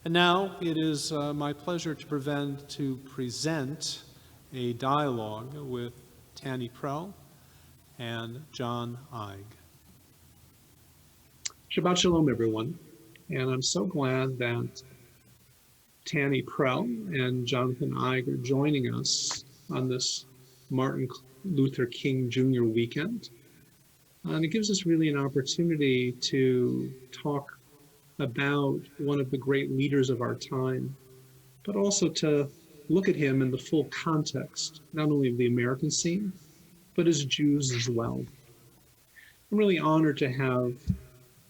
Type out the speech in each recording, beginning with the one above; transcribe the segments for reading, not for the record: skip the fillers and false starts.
And now it is my pleasure to present a dialogue with Tani Prell and John Eig. Shabbat Shalom, everyone. And I'm so glad that Tani Prell and Jonathan Eig are joining us on this Martin Luther King Jr. weekend. And it gives us really an opportunity to talk about one of the great leaders of our time, but also to look at him in the full context, not only of the American scene, but as Jews as well. I'm really honored to have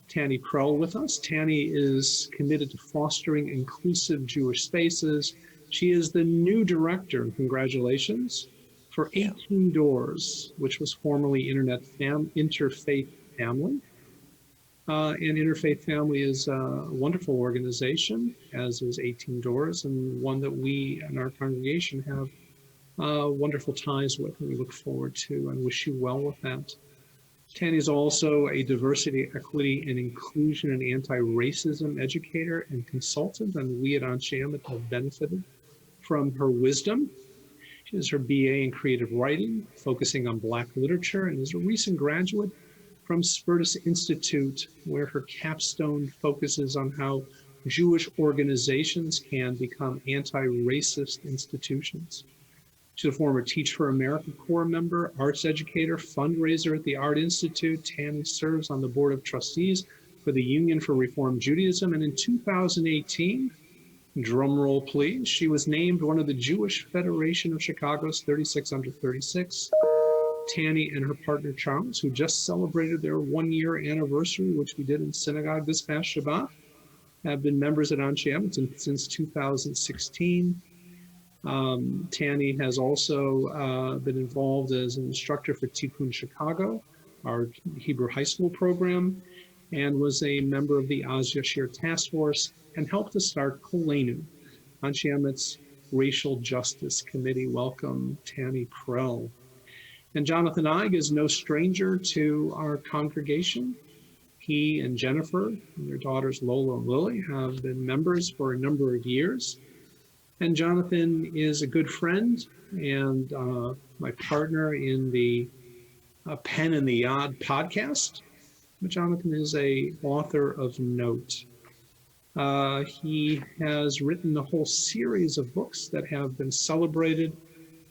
Tani Prell with us. Tani is committed to fostering inclusive Jewish spaces. She is the new director, and congratulations, for 18 Doors, which was formerly Interfaith Family. And Interfaith Family is a wonderful organization, as is 18 Doors, and one that we in our congregation have wonderful ties with, and we look forward to and wish you well with that. Tani is also a diversity, equity, and inclusion and anti-racism educator and consultant, and we at Anshe Emet have benefited from her wisdom. She has her BA in creative writing, focusing on Black literature, and is a recent graduate from Spertus Institute, where her capstone focuses on how Jewish organizations can become anti-racist institutions. She's a former Teach for America Corps member, arts educator, fundraiser at the Art Institute. Tani serves on the board of trustees for the Union for Reform Judaism. And in 2018, drum roll please, she was named one of the Jewish Federation of Chicago's 36 under 36. Tani and her partner Charles, who just celebrated their 1-year anniversary, which we did in synagogue this past Shabbat, have been members at Anshe Emet since 2016. Tani has also been involved as an instructor for Tikkun Chicago, our Hebrew high school program, and was a member of the Az Yashir Task Force and helped to start Kolenu, Anshe Emet's Racial Justice Committee. Welcome, Tani Prell. And Jonathan Eig is no stranger to our congregation. He and Jennifer and their daughters Lola and Lily have been members for a number of years. And Jonathan is a good friend and my partner in the Pen and the Yod podcast. But Jonathan is an author of note. He has written a whole series of books that have been celebrated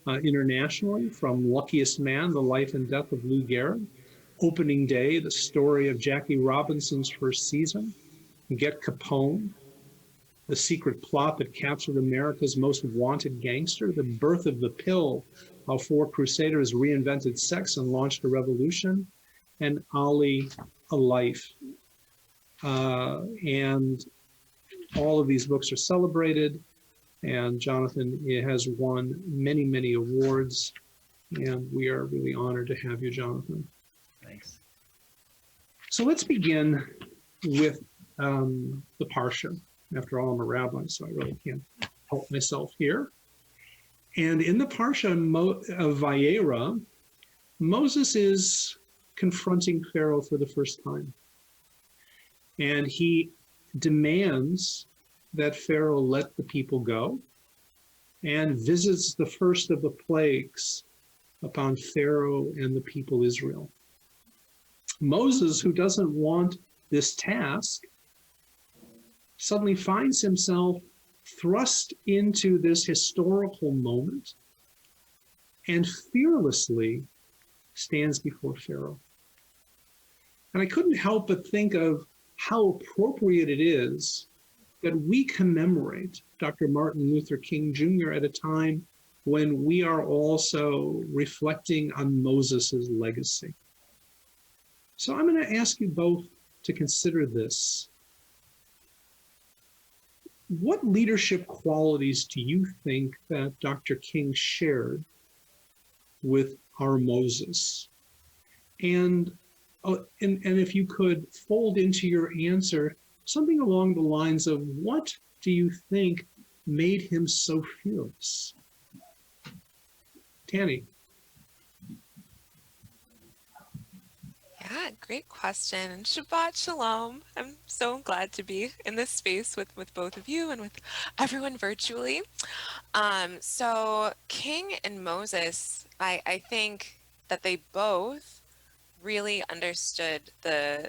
internationally, from Luckiest Man, The Life and Death of Lou Gehrig, Opening Day, the story of Jackie Robinson's first season, Get Capone, The Secret Plot that captured America's most wanted gangster, The Birth of the Pill, how 4 crusaders reinvented sex and launched a revolution, and Ali, A Life. And all of these books are celebrated, and Jonathan has won many, many awards, and we are really honored to have you, Jonathan. Thanks. So let's begin with the Parsha. After all, I'm a rabbi, so I really can't help myself here. And in the Parsha of Vayera, Moses is confronting Pharaoh for the first time. And he demands that Pharaoh let the people go and visits the first of the plagues upon Pharaoh and the people Israel. Moses, who doesn't want this task, suddenly finds himself thrust into this historical moment and fearlessly stands before Pharaoh. And I couldn't help but think of how appropriate it is that we commemorate Dr. Martin Luther King Jr. at a time when we are also reflecting on Moses's legacy. So I'm going to ask you both to consider this. What leadership qualities do you think that Dr. King shared with our Moses? And if you could fold into your answer something along the lines of, what do you think made him so fearless? Tani. Yeah, great question. And Shabbat Shalom. I'm so glad to be in this space with both of you and with everyone virtually. So King and Moses, I think that they both really understood the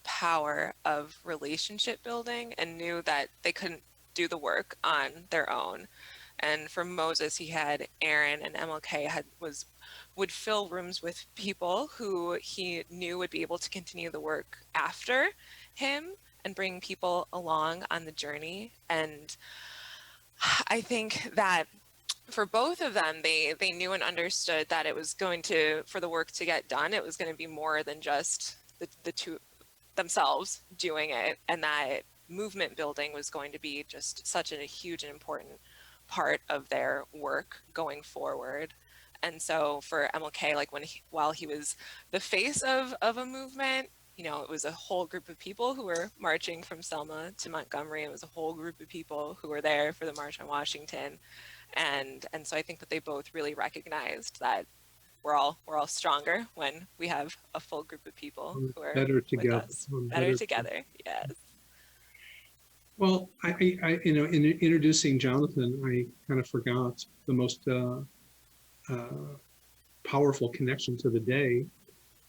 power of relationship building and knew that they couldn't do the work on their own. And for Moses, he had Aaron, and MLK would fill rooms with people who he knew would be able to continue the work after him and bring people along on the journey. And I think that for both of them, they knew and understood that it was going to, for the work to get done, it was going to be more than just the two themselves doing it, and that movement building was going to be just such a huge and important part of their work going forward. And so for MLK, like while he was the face of a movement, it was a whole group of people who were marching from Selma to Montgomery. It was a whole group of people who were there for the March on Washington. And so I think that they both really recognized that we're all stronger when we have a full group of people who are Better with together. us, better Better. together. Yes. Well, in introducing Jonathan, I kind of forgot the most powerful connection to the day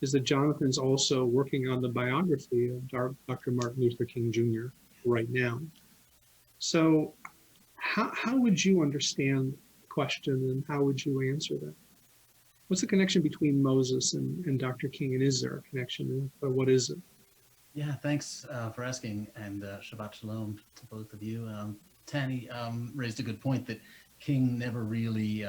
is that Jonathan's also working on the biography of Dr. Martin Luther King Jr. right now. So how would you understand the question and how would you answer that? What's the connection between Moses and Dr. King, and is there a connection, or what is it? Yeah, thanks for asking, and Shabbat Shalom to both of you. Tani raised a good point that King never really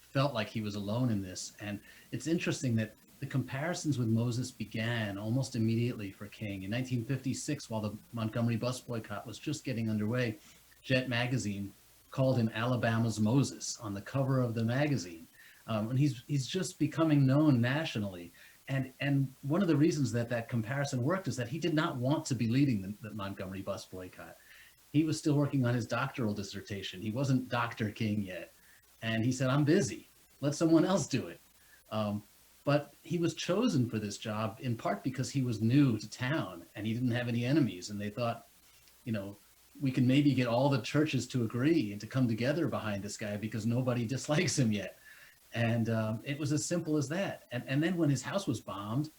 felt like he was alone in this, and it's interesting that the comparisons with Moses began almost immediately for King. In 1956, while the Montgomery bus boycott was just getting underway, Jet magazine called him Alabama's Moses on the cover of the magazine. And he's just becoming known nationally. And one of the reasons that comparison worked is that he did not want to be leading the Montgomery bus boycott. He was still working on his doctoral dissertation. He wasn't Dr. King yet. And he said, I'm busy. Let someone else do it. But he was chosen for this job in part because he was new to town and he didn't have any enemies. And they thought, we can maybe get all the churches to agree and to come together behind this guy because nobody dislikes him yet. And it was as simple as that. And then when his house was bombed,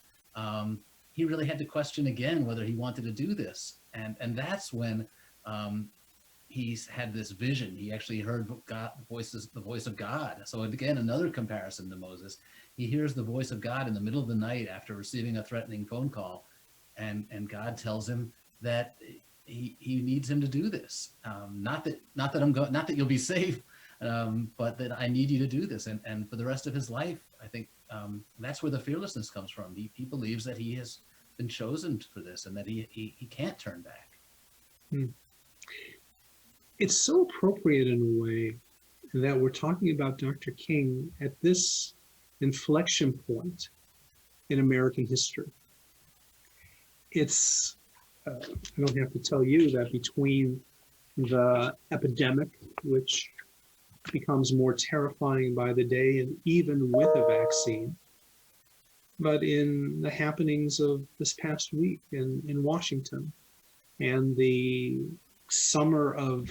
he really had to question again whether he wanted to do this. And that's when he's had this vision. He actually heard the voice of God. So again, another comparison to Moses. He hears the voice of God in the middle of the night after receiving a threatening phone call. And God tells him that he needs him to do this. Not that you'll be safe, but that I need you to do this. And for the rest of his life, I think that's where the fearlessness comes from. He believes that he has been chosen for this and that he can't turn back. It's so appropriate in a way that we're talking about Dr. King at this inflection point in American history. It's, I don't have to tell you that between the epidemic, which becomes more terrifying by the day, and even with a vaccine, but in the happenings of this past week in Washington and the summer of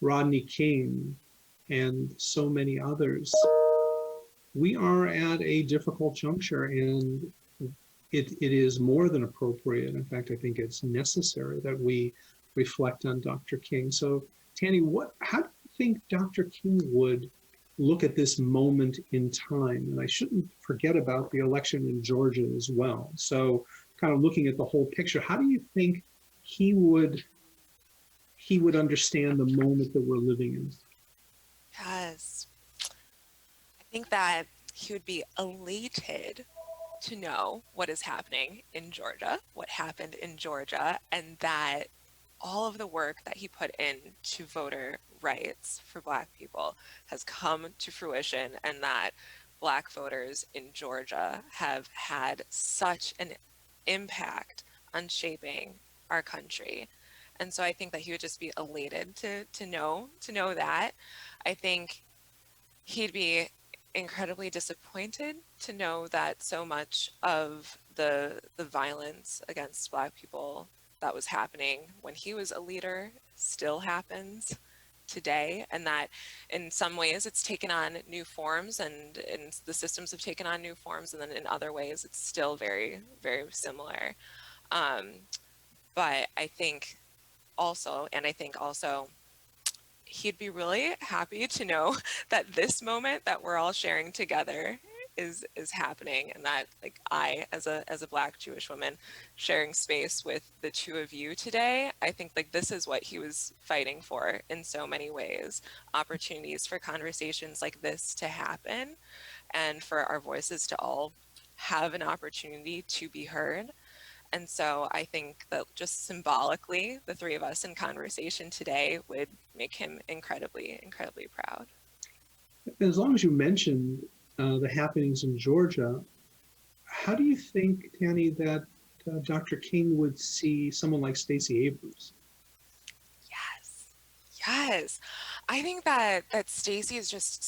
Rodney King and so many others, we are at a difficult juncture, and it is more than appropriate. In fact, I think it's necessary that we reflect on Dr. King. So, Tani, how do you think Dr. King would look at this moment in time? And I shouldn't forget about the election in Georgia as well. So, kind of looking at the whole picture, how do you think he would understand the moment that we're living in? Yes. I think that he would be elated to know what is happening in Georgia, what happened in Georgia, and that all of the work that he put into voter rights for Black people has come to fruition, and that Black voters in Georgia have had such an impact on shaping our country. And so I think that he would just be elated to know that. I think he'd be incredibly disappointed to know that so much of the violence against Black people that was happening when he was a leader still happens today, and that in some ways it's taken on new forms, and the systems have taken on new forms, and then in other ways it's still very, very similar. Um, but I think also he'd be really happy to know that this moment that we're all sharing together is happening, and that like I as a Black Jewish woman sharing space with the two of you today, I think like this is what he was fighting for in so many ways. Opportunities for conversations like this to happen, and for our voices to all have an opportunity to be heard. And so I think that just symbolically, the three of us in conversation today would make him incredibly, incredibly proud. As long as you mentioned the happenings in Georgia, how do you think, Tani, that Dr. King would see someone like Stacey Abrams? Yes. Yes. I think that Stacey is just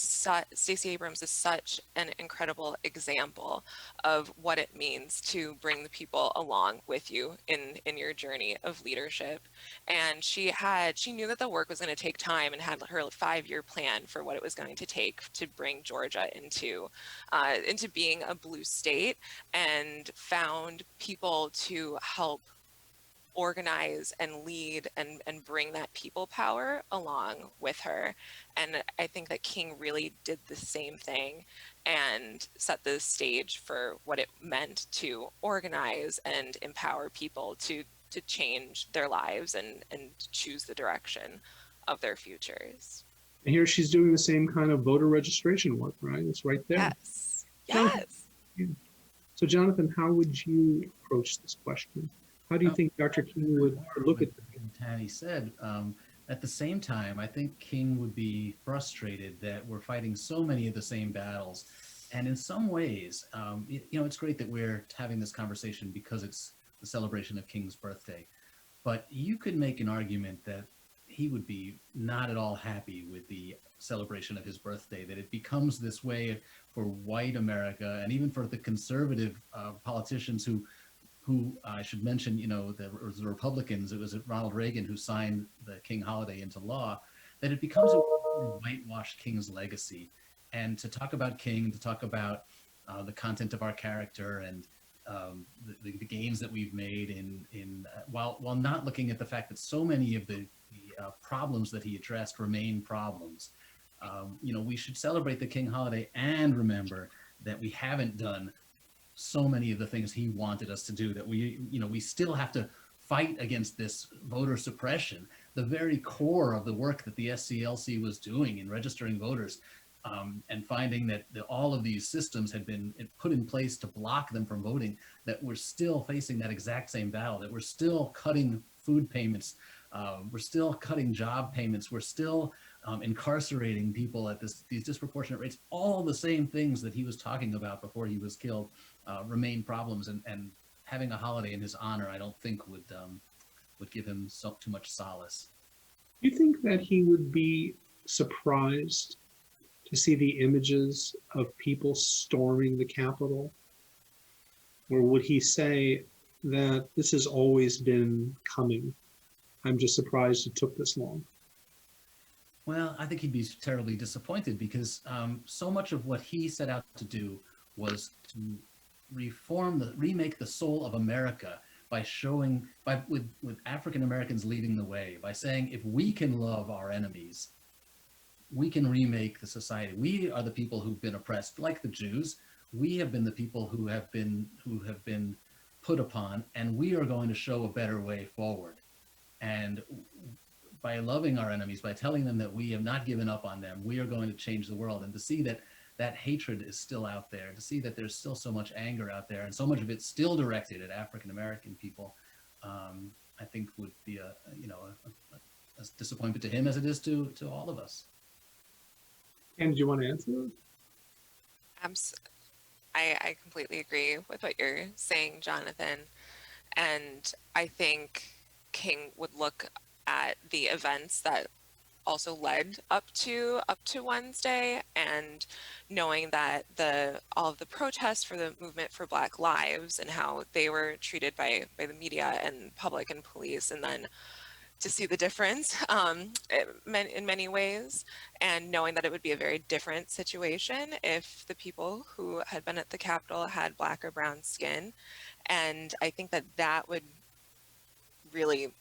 Stacey Abrams is such an incredible example of what it means to bring the people along with you in your journey of leadership. And she knew that the work was going to take time, and had her 5-year plan for what it was going to take to bring Georgia into being a blue state, and found people to help organize and lead and bring that people power along with her. And I think that King really did the same thing and set the stage for what it meant to organize and empower people to change their lives and choose the direction of their futures. And here she's doing the same kind of voter registration work, right? It's right there. Yes. Jonathan, Yes. so Jonathan, how would you approach this question? How do you think Dr. King would look at this? Tani said, at the same time, I think King would be frustrated that we're fighting so many of the same battles. And in some ways, it's great that we're having this conversation because it's the celebration of King's birthday. But you could make an argument that he would be not at all happy with the celebration of his birthday, that it becomes this way for white America, and even for the conservative politicians who I should mention, the Republicans, it was Ronald Reagan who signed the King holiday into law, that it becomes a whitewash King's legacy. And to talk about King, to talk about the content of our character, and the gains that we've made while not looking at the fact that so many of the problems that he addressed remain problems. We should celebrate the King holiday and remember that we haven't done so many of the things he wanted us to do, that we still have to fight against this voter suppression, the very core of the work that the SCLC was doing in registering voters, and finding that all of these systems had been put in place to block them from voting, that we're still facing that exact same battle, that we're still cutting food payments, we're still cutting job payments, we're still incarcerating people at these disproportionate rates. All the same things that he was talking about before he was killed remain problems, and having a holiday in his honor, I don't think would give him too much solace. Do you think that he would be surprised to see the images of people storming the Capitol? Or would he say that this has always been coming? I'm just surprised it took this long. Well, I think he'd be terribly disappointed, because so much of what he set out to do was to remake the soul of America with African Americans leading the way, by saying, if we can love our enemies, we can remake the society. We are the people who've been oppressed, like the Jews. We have been the people who have been put upon, and we are going to show a better way forward. And by loving our enemies, by telling them that we have not given up on them, we are going to change the world. And to see that hatred is still out there, to see that there's still so much anger out there, and so much of it still directed at African American people, I think would be a disappointment to him as it is to all of us. And do you want to answer that? I completely agree with what you're saying, Jonathan. And I think King would look at the events that also led up to Wednesday, and knowing that all of the protests for the movement for Black Lives and how they were treated by the media and public and police, and then to see the difference in many ways, and knowing that it would be a very different situation if the people who had been at the Capitol had Black or brown skin. And I think that would really,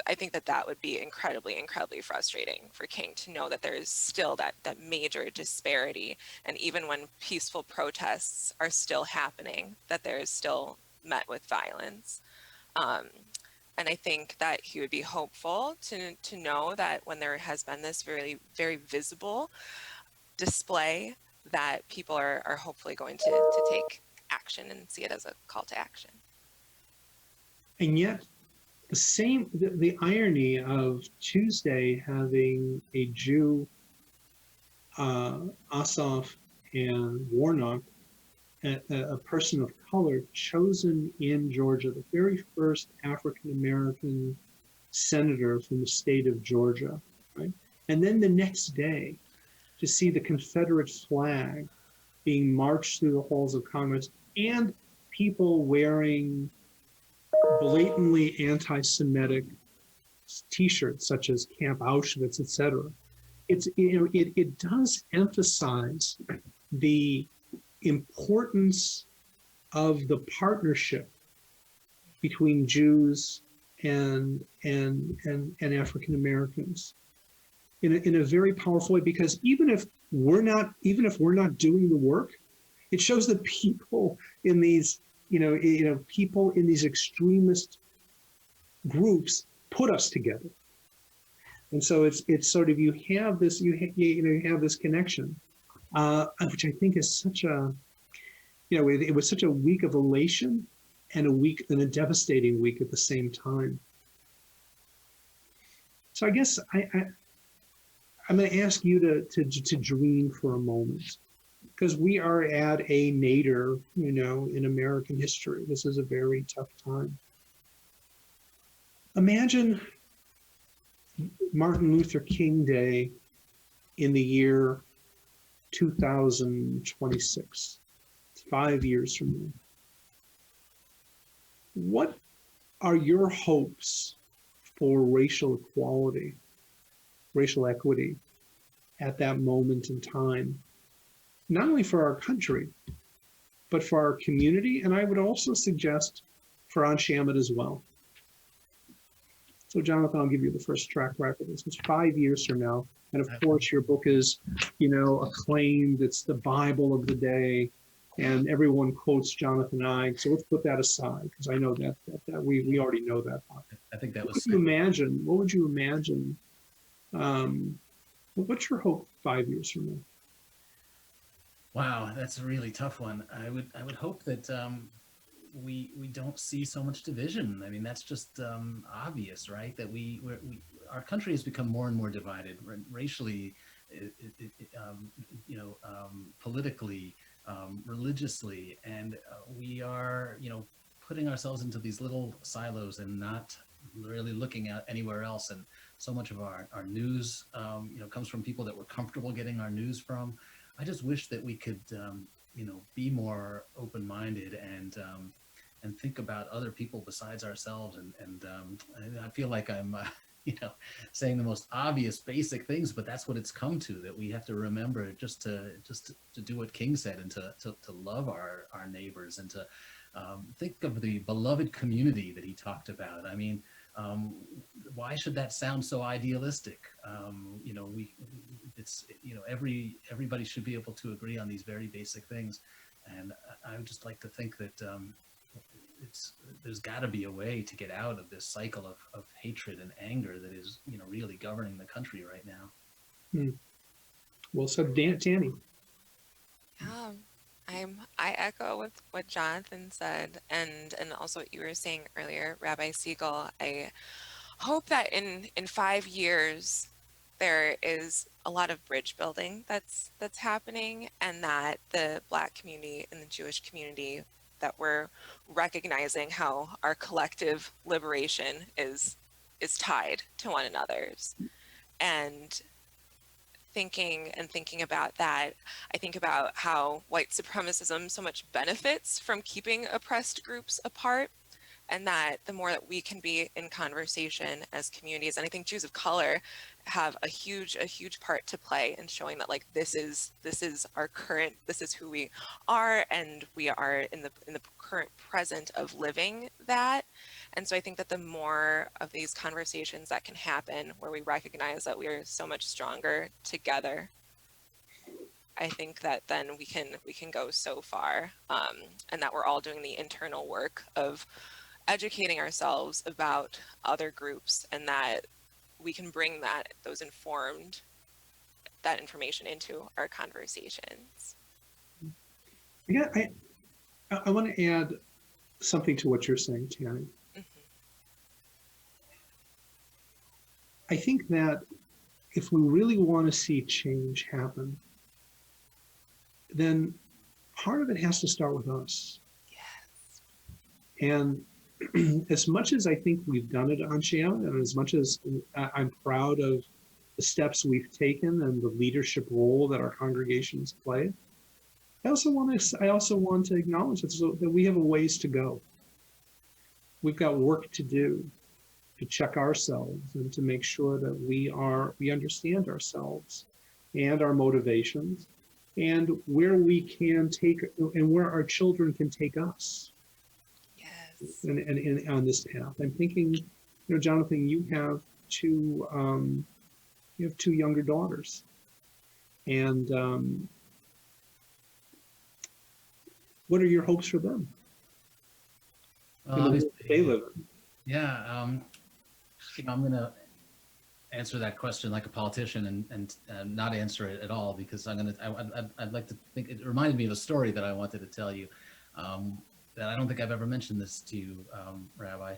I think that would be incredibly, incredibly frustrating for King to know that there is still that major disparity. And even when peaceful protests are still happening, that there is still met with violence. And I think that he would be hopeful to know that when there has been this very, very visible display, that people are hopefully going to take action and see it as a call to action. And yet, the irony of Tuesday having a Jew, Asaf and Warnock, a person of color chosen in Georgia, the very first African-American senator from the state of Georgia, right? And then the next day, to see the Confederate flag being marched through the halls of Congress and people wearing blatantly anti-Semitic T-shirts such as Camp Auschwitz, etc. It does emphasize the importance of the partnership between Jews and African Americans in a very powerful way, because even if we're not doing the work, it shows that people in these people in these extremist groups put us together. And so it's sort of, you have this connection, which I think is such a, it was such a week of elation and a devastating week at the same time. So I guess I'm going to ask you to dream for a moment, because we are at a nadir, in American history. This is a very tough time. Imagine Martin Luther King Day in the year 2026. It's 5 years from now. What are your hopes for racial equality, racial equity at that moment in time? Not only for our country, but for our community, and I would also suggest for Anshe Emet as well. So Jonathan, I'll give you the first track record. This is 5 years from now. And of course, your book is, acclaimed. It's the Bible of the day. And everyone quotes Jonathan Igue. So let's put that aside, because I know that we already know that. I think that What was. would you imagine? What's your hope 5 years from now? Wow, that's a really tough one. I would hope that we don't see so much division. I mean, that's just obvious, right? That our country has become more and more divided racially, politically, religiously, and we are, putting ourselves into these little silos and not really looking at anywhere else. And so much of our news, comes from people that we're comfortable getting our news from. I just wish that we could, be more open-minded and think about other people besides ourselves. And I feel like I'm, saying the most obvious, basic things, but that's what it's come to. That we have to remember just to do what King said, and to love our neighbors, and to think of the beloved community that he talked about. I mean, why should that sound so idealistic? Everybody should be able to agree on these very basic things, and I would just like to think that there's got to be a way to get out of this cycle of hatred and anger that is really governing the country right now. Well said, Tani. I echo with what Jonathan said, and also what you were saying earlier, Rabbi Siegel. I hope that in 5 years there is a lot of bridge building that's happening, and that the Black community and the Jewish community, that we're recognizing how our collective liberation is tied to one another's, and thinking about that, I think about how white supremacism so much benefits from keeping oppressed groups apart, and that the more that we can be in conversation as communities, and I think Jews of color have a huge part to play in showing that, like, this is our current, this is who we are, and we are in the current present of living that. And so I think that the more of these conversations that can happen where we recognize that we are so much stronger together, I think that then we can go so far, and that we're all doing the internal work of educating ourselves about other groups, and that we can bring that information into our conversations. Yeah, I want to add something to what you're saying, Tani. Mhm. I think that if we really want to see change happen, then part of it has to start with us. Yes. And as much as I think we've done it, Anshe, and as much as I'm proud of the steps we've taken and the leadership role that our congregations play, I also want to acknowledge that we have a ways to go. We've got work to do to check ourselves and to make sure that we understand ourselves and our motivations and where we can take and where our children can take us. Yes. And on this path. I'm thinking, Jonathan, you have two younger daughters, and what are your hopes for them? Obviously, They live in. yeah, I'm going to answer that question like a politician and not answer it at all, because I'd like to think it reminded me of a story that I wanted to tell you. That I don't think I've ever mentioned this to you, Rabbi.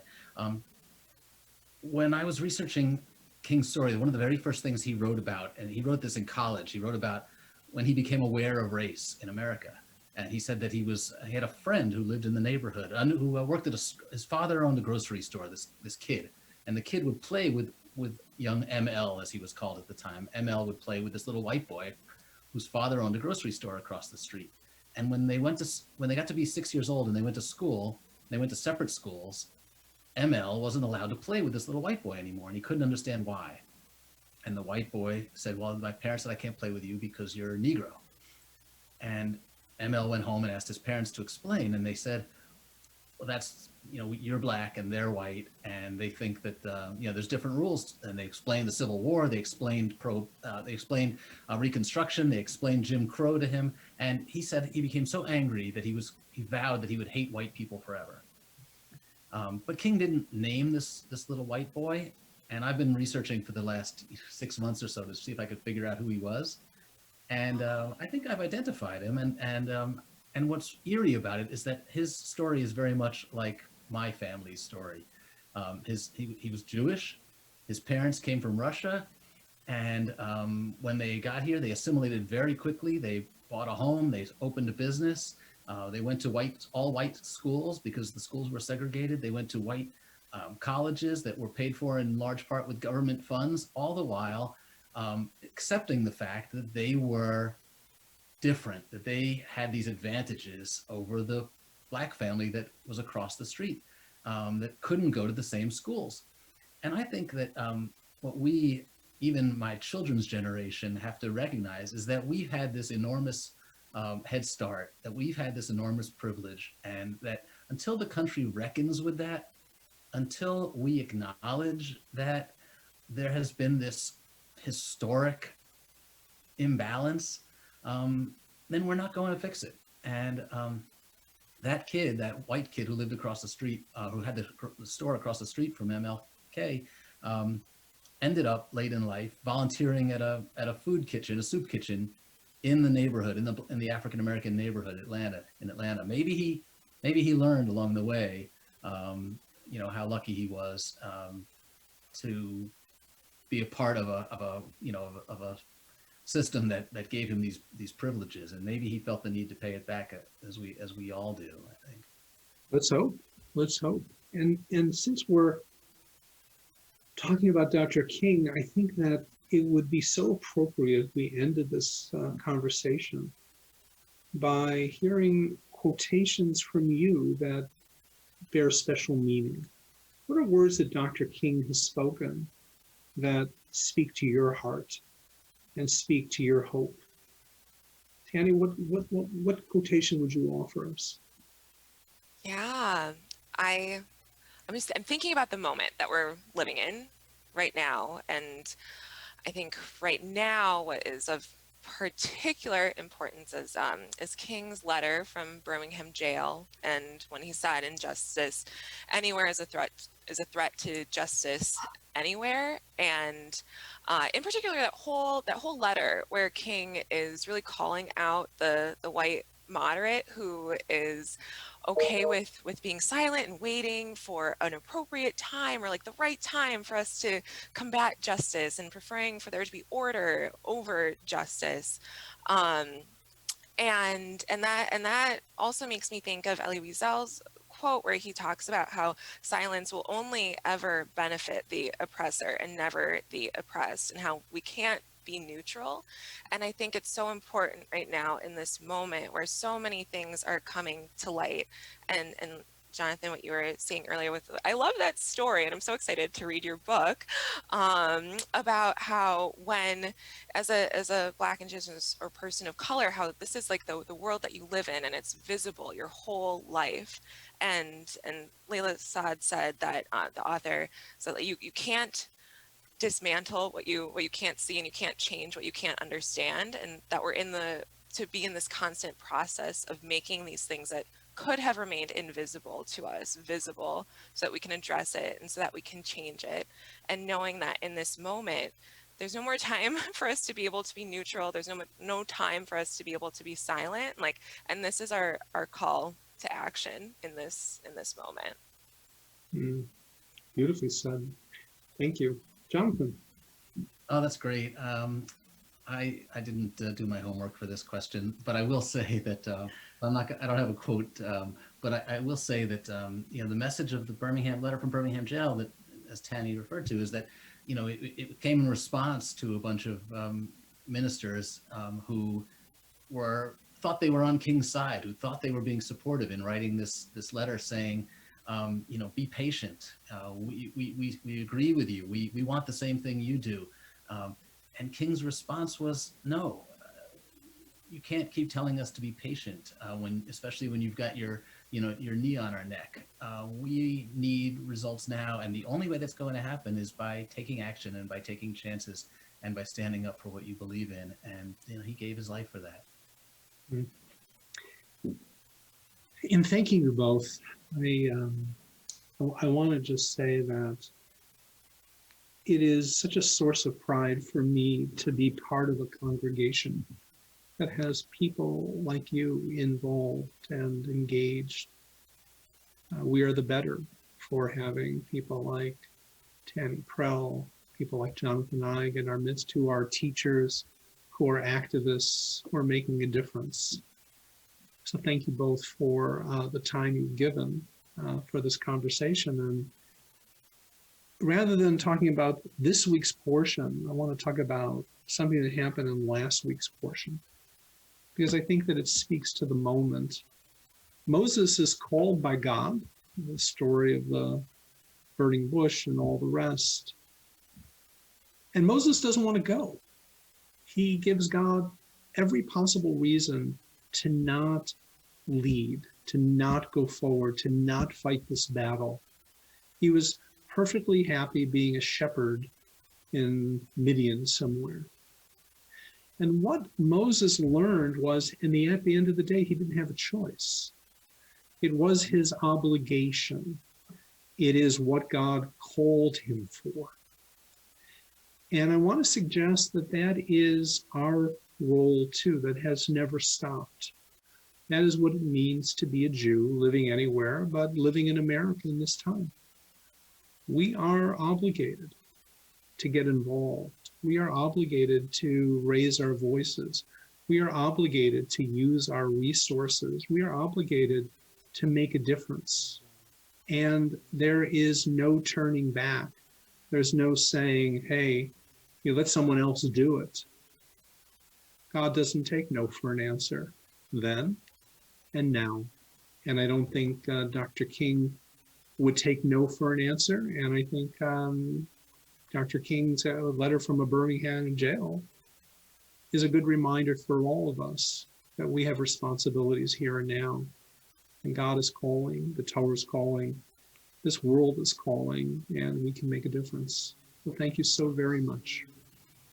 When I was researching King's story, one of the very first things he wrote about, and he wrote this in college, he wrote about when he became aware of race in America. And he said that he had a friend who lived in the neighborhood, who worked at his father owned a grocery store, this kid. And the kid would play with young ML, as he was called at the time. ML would play with this little white boy whose father owned a grocery store across the street. And when they got to be 6 years old and they went to school, they went to separate schools, ML wasn't allowed to play with this little white boy anymore, and he couldn't understand why. And the white boy said, well, my parents said I can't play with you because you're a Negro. And ML went home and asked his parents to explain, and they said, well, that's, you're black and they're white, and they think that, there's different rules. And they explained the Civil War, they explained Reconstruction, they explained Jim Crow to him. And he said he became so angry that he vowed that he would hate white people forever. But King didn't name this little white boy. And I've been researching for the last 6 months or so to see if I could figure out who he was. And I think I've identified him. And what's eerie about it is that his story is very much like my family's story. He was Jewish. His parents came from Russia. And when they got here, they assimilated very quickly. They bought a home. They opened a business. They went to all white schools because the schools were segregated. They went to white colleges that were paid for in large part with government funds, all the while accepting the fact that they were different, that they had these advantages over the black family that was across the street, that couldn't go to the same schools. And I think that what we, even my children's generation, have to recognize is that we've had this enormous head start, that we've had this enormous privilege, and that until the country reckons with that, until we acknowledge that there has been this historic imbalance, then we're not going to fix it. And that white kid who lived across the street, who had the store across the street from MLK, ended up late in life volunteering at a food kitchen, a soup kitchen, in the neighborhood, in the African American neighborhood, in Atlanta. Maybe he learned along the way, how lucky he was to be a part of a system that gave him these privileges, and maybe he felt the need to pay it back, as we all do, I think. Let's hope. And since we're talking about Dr. King, I think that it would be so appropriate if we ended this conversation by hearing quotations from you that bear special meaning. What are words that Dr. King has spoken that speak to your heart and speak to your hope? Tani, what quotation would you offer us? Yeah, I'm thinking about the moment that we're living in right now, and I think right now what is of particular importance is King's letter from Birmingham jail, and when he said injustice anywhere is a threat to justice anywhere, and in particular that whole letter where King is really calling out the white moderate who is okay with being silent and waiting for an appropriate time or like the right time for us to combat justice and preferring for there to be order over justice. Um, and that also makes me think of Elie Wiesel's quote where he talks about how silence will only ever benefit the oppressor and never the oppressed, and how we can't be neutral. And I think it's so important right now in this moment where so many things are coming to light. And Jonathan, what you were saying earlier with, I love that story, and I'm so excited to read your book about how when, as a Black, Indigenous, or person of color, how this is like the world that you live in, and it's visible your whole life. And Layla Saad said that the author said that you can't dismantle what you can't see, and you can't change what you can't understand, and that we're to be in this constant process of making these things that could have remained invisible to us visible, so that we can address it and so that we can change it, and knowing that in this moment there's no more time for us to be able to be neutral, there's no time for us to be able to be silent, and this is our call to action in this moment. Beautifully said. Thank you. Jonathan. Oh, that's great. I didn't do my homework for this question, but I will say that I don't have a quote, but I will say that the message of the Birmingham letter from Birmingham jail, that, as Tani referred to, is that it came in response to a bunch of ministers who thought they were on King's side, who thought they were being supportive in writing this letter saying, be patient. We agree with you. We want the same thing you do. And King's response was, no, you can't keep telling us to be patient, especially when you've got your knee on our neck. We need results now, and the only way that's going to happen is by taking action and by taking chances and by standing up for what you believe in. And he gave his life for that. In thanking you both, I want to just say that it is such a source of pride for me to be part of a congregation that has people like you involved and engaged. We are the better for having people like Tani Prell, people like Jonathan Eig in our midst, who are teachers, who are activists, who are making a difference. So thank you both for the time you've given for this conversation. And rather than talking about this week's portion, I want to talk about something that happened in last week's portion, because I think that it speaks to the moment. Moses is called by God, the story of the burning bush and all the rest. And Moses doesn't want to go. He gives God every possible reason to not lead, to not go forward, to not fight this battle. He was perfectly happy being a shepherd in Midian somewhere. And what Moses learned was, at the end of the day, he didn't have a choice. It was his obligation. It is what God called him for. And I want to suggest that that is our role too, that has never stopped. That is what it means to be a Jew living anywhere, but living in America in this time. We are obligated to get involved. We are obligated to raise our voices. We are obligated to use our resources. We are obligated to make a difference. And there is no turning back. There's no saying, hey, you let someone else do it. God doesn't take no for an answer then and now. And I don't think Dr. King would take no for an answer. And I think Dr. King's letter from a Birmingham jail is a good reminder for all of us that we have responsibilities here and now. And God is calling, the Torah is calling, this world is calling, and we can make a difference. So thank you so very much.